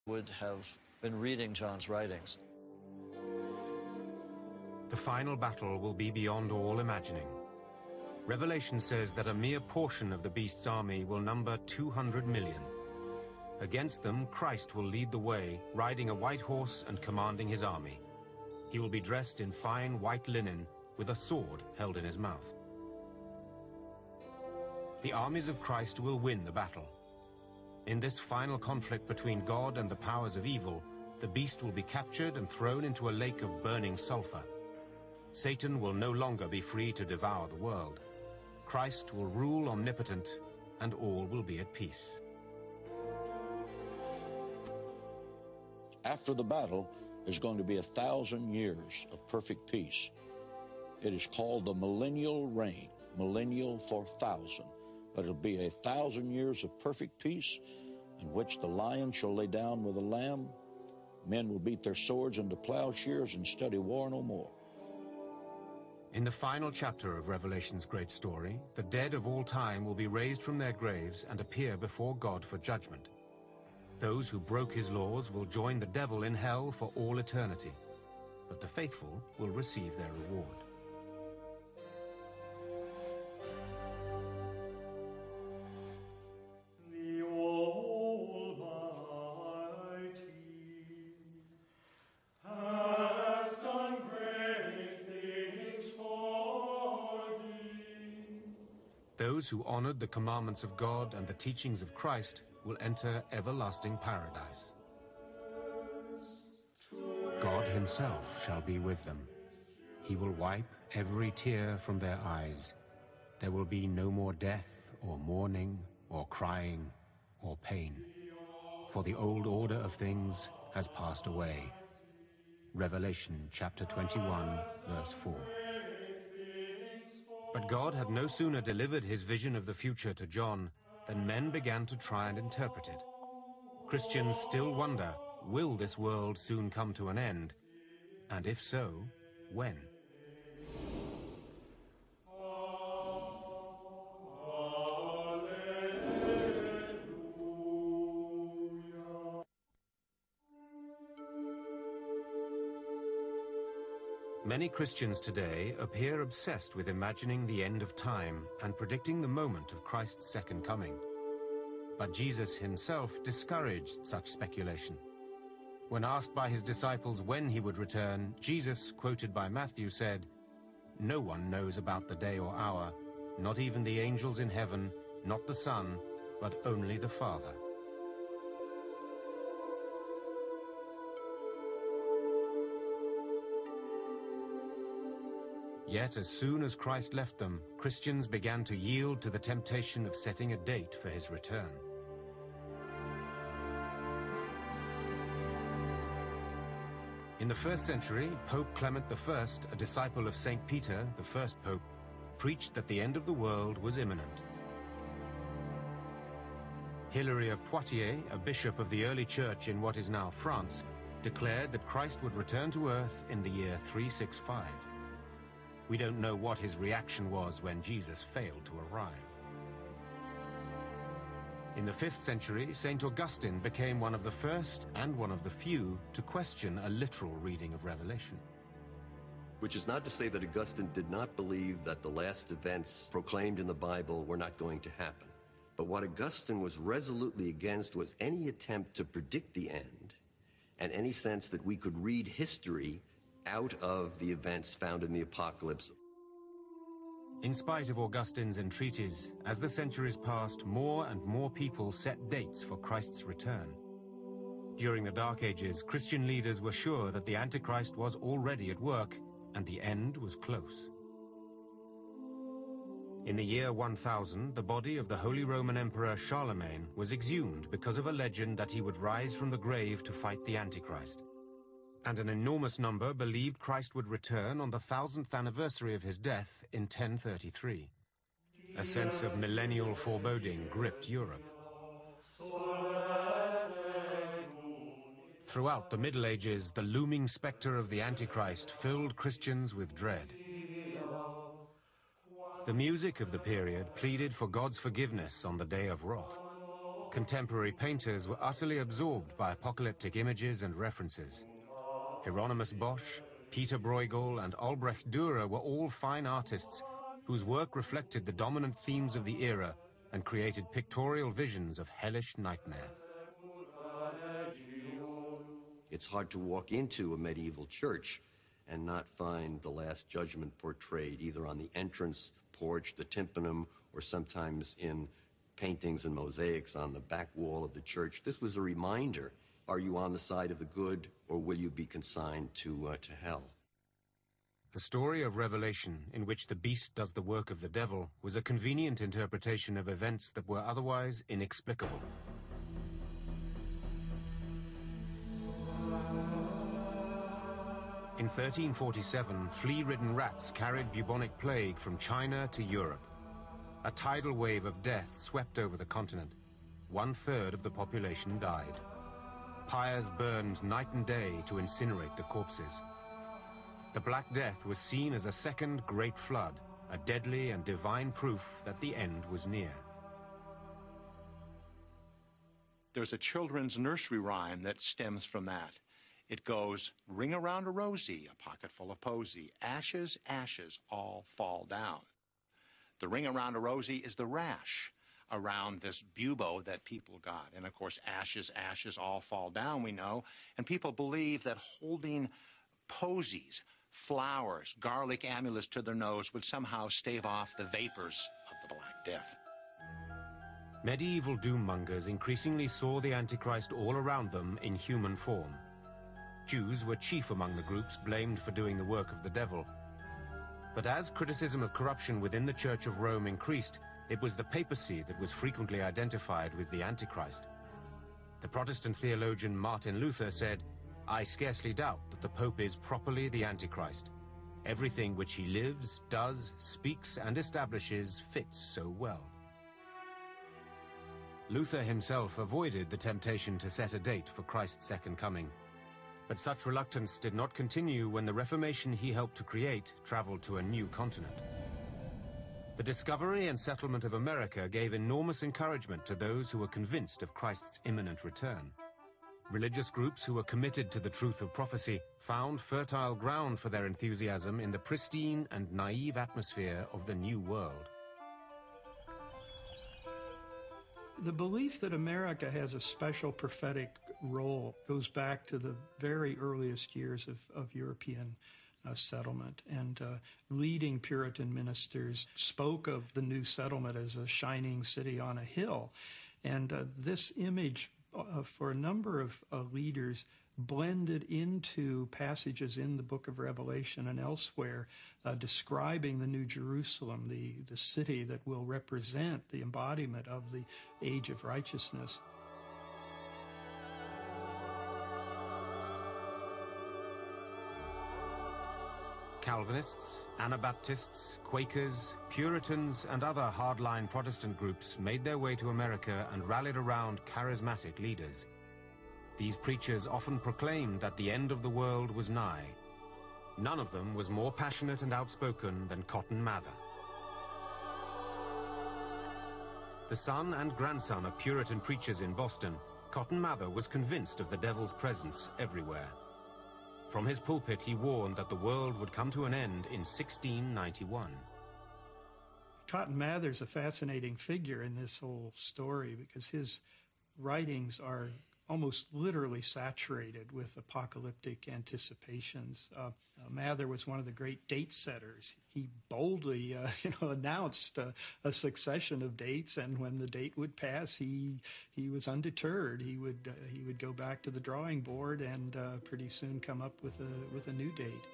would have been reading John's writings. The final battle will be beyond all imagining. Revelation says that a mere portion of the beast's army will number 200 million. Against them, Christ will lead the way, riding a white horse and commanding his army. He will be dressed in fine white linen, with a sword held in his mouth. The armies of Christ will win the battle. In this final conflict between God and the powers of evil, the beast will be captured and thrown into a lake of burning sulfur. Satan will no longer be free to devour the world. Christ will rule omnipotent, and all will be at peace. After the battle, there's going to be 1,000 years of perfect peace. It is called the millennial reign, millennial for 1,000. But it'll be 1,000 years of perfect peace, in which the lion shall lay down with the lamb. Men will beat their swords into plowshares and study war no more. In the final chapter of Revelation's great story, the dead of all time will be raised from their graves and appear before God for judgment. Those who broke his laws will join the devil in hell for all eternity, but the faithful will receive their reward. Those who honored the commandments of God and the teachings of Christ will enter everlasting paradise. God himself shall be with them. He will wipe every tear from their eyes. There will be no more death or mourning or crying or pain, for the old order of things has passed away. Revelation chapter 21, verse 4. But God had no sooner delivered his vision of the future to John than men began to try and interpret it. Christians still wonder, will this world soon come to an end? And if so, when? Many Christians today appear obsessed with imagining the end of time and predicting the moment of Christ's second coming. But Jesus himself discouraged such speculation. When asked by his disciples when he would return, Jesus, quoted by Matthew, said, "No one knows about the day or hour, not even the angels in heaven, not the Son, but only the Father." Yet as soon as Christ left them, Christians began to yield to the temptation of setting a date for his return. In the 1st century, Pope Clement I, a disciple of St. Peter, the first pope, preached that the end of the world was imminent. Hilary of Poitiers, a bishop of the early church in what is now France, declared that Christ would return to earth in the year 365. We don't know what his reaction was when Jesus failed to arrive. In the 5th century, St. Augustine became one of the first and one of the few to question a literal reading of Revelation. Which is not to say that Augustine did not believe that the last events proclaimed in the Bible were not going to happen. But what Augustine was resolutely against was any attempt to predict the end, and any sense that we could read history out of the events found in the Apocalypse. In spite of Augustine's entreaties, as the centuries passed, more and more people set dates for Christ's return. During the Dark Ages, Christian leaders were sure that the Antichrist was already at work and the end was close. In the year 1000, the body of the Holy Roman Emperor Charlemagne was exhumed because of a legend that he would rise from the grave to fight the Antichrist. And an enormous number believed Christ would return on the 1000th anniversary of his death in 1033. A sense of millennial foreboding gripped Europe. Throughout the Middle Ages, the looming specter of the Antichrist filled Christians with dread. The music of the period pleaded for God's forgiveness on the day of wrath. Contemporary painters were utterly absorbed by apocalyptic images and references. Hieronymus Bosch, Peter Bruegel, and Albrecht Dürer were all fine artists whose work reflected the dominant themes of the era and created pictorial visions of hellish nightmare. It's hard to walk into a medieval church and not find the Last Judgment portrayed either on the entrance porch, the tympanum, or sometimes in paintings and mosaics on the back wall of the church. This was a reminder. Are you on the side of the good, or will you be consigned to hell? The story of Revelation, in which the beast does the work of the devil, was a convenient interpretation of events that were otherwise inexplicable. In 1347, flea-ridden rats carried bubonic plague from China to Europe. A tidal wave of death swept over the continent. 1/3 of the population died. Pyres burned night and day to incinerate the corpses. The Black Death was seen as a second great flood, a deadly and divine proof that the end was near. There's a children's nursery rhyme that stems from that. It goes, ring around a rosy, a pocket full of posy, ashes, ashes, all fall down. The ring around a rosy is the rash around this bubo that people got. And of course, ashes, ashes, all fall down, we know. And people believe that holding posies, flowers, garlic amulets to their nose would somehow stave off the vapors of the Black Death. Medieval doommongers increasingly saw the Antichrist all around them in human form. Jews were chief among the groups blamed for doing the work of the devil. But as criticism of corruption within the Church of Rome increased, it was the papacy that was frequently identified with the Antichrist. The Protestant theologian Martin Luther said, "I scarcely doubt that the Pope is properly the Antichrist. Everything which he lives, does, speaks, and establishes fits so well." Luther himself avoided the temptation to set a date for Christ's second coming. But such reluctance did not continue when the Reformation he helped to create traveled to a new continent. The discovery and settlement of America gave enormous encouragement to those who were convinced of Christ's imminent return. Religious groups who were committed to the truth of prophecy found fertile ground for their enthusiasm in the pristine and naive atmosphere of the New World. The belief that America has a special prophetic role goes back to the very earliest years of European settlement. And leading Puritan ministers spoke of the new settlement as a shining city on a hill. And this image for a number of leaders blended into passages in the book of Revelation and elsewhere describing the New Jerusalem, the city that will represent the embodiment of the age of righteousness. Calvinists, Anabaptists, Quakers, Puritans, and other hardline Protestant groups made their way to America and rallied around charismatic leaders. These preachers often proclaimed that the end of the world was nigh. None of them was more passionate and outspoken than Cotton Mather. The son and grandson of Puritan preachers in Boston, Cotton Mather was convinced of the devil's presence everywhere. From his pulpit, he warned that the world would come to an end in 1691. Cotton Mather's a fascinating figure in this whole story because his writings are almost literally saturated with apocalyptic anticipations. Mather was one of the great date setters. He boldly, announced a succession of dates, and when the date would pass, he was undeterred. He would go back to the drawing board and pretty soon come up with a new date.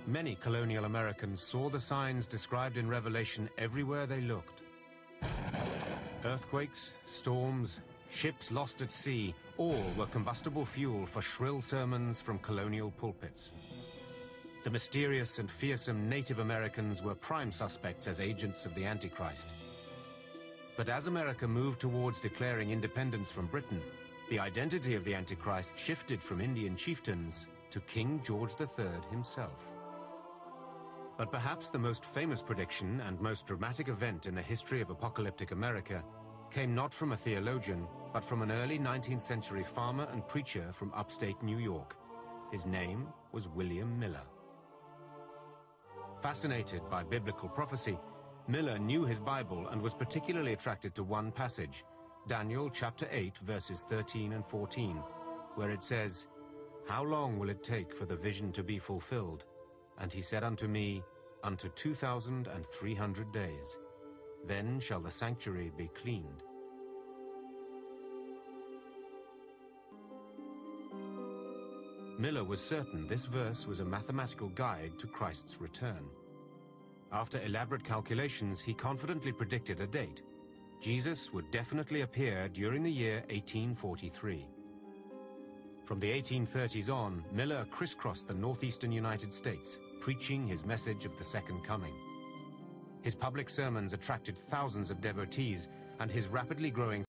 Many colonial Americans saw the signs described in Revelation everywhere they looked. Earthquakes, storms, ships lost at sea, all were combustible fuel for shrill sermons from colonial pulpits. The mysterious and fearsome Native Americans were prime suspects as agents of the Antichrist. But as America moved towards declaring independence from Britain, the identity of the Antichrist shifted from Indian chieftains to King George III himself. But perhaps the most famous prediction and most dramatic event in the history of apocalyptic America came not from a theologian, but from an early 19th century farmer and preacher from upstate New York. His name was William Miller. Fascinated by biblical prophecy, Miller knew his Bible and was particularly attracted to one passage, Daniel chapter 8, verses 13 and 14, where it says, "How long will it take for the vision to be fulfilled? And he said unto me, Unto 2,300 days. Then shall the sanctuary be cleaned." Miller was certain this verse was a mathematical guide to Christ's return. After elaborate calculations, he confidently predicted a date. Jesus would definitely appear during the year 1843. From the 1830s on, Miller crisscrossed the northeastern United States, preaching his message of the Second Coming. His public sermons attracted thousands of devotees, and his rapidly growing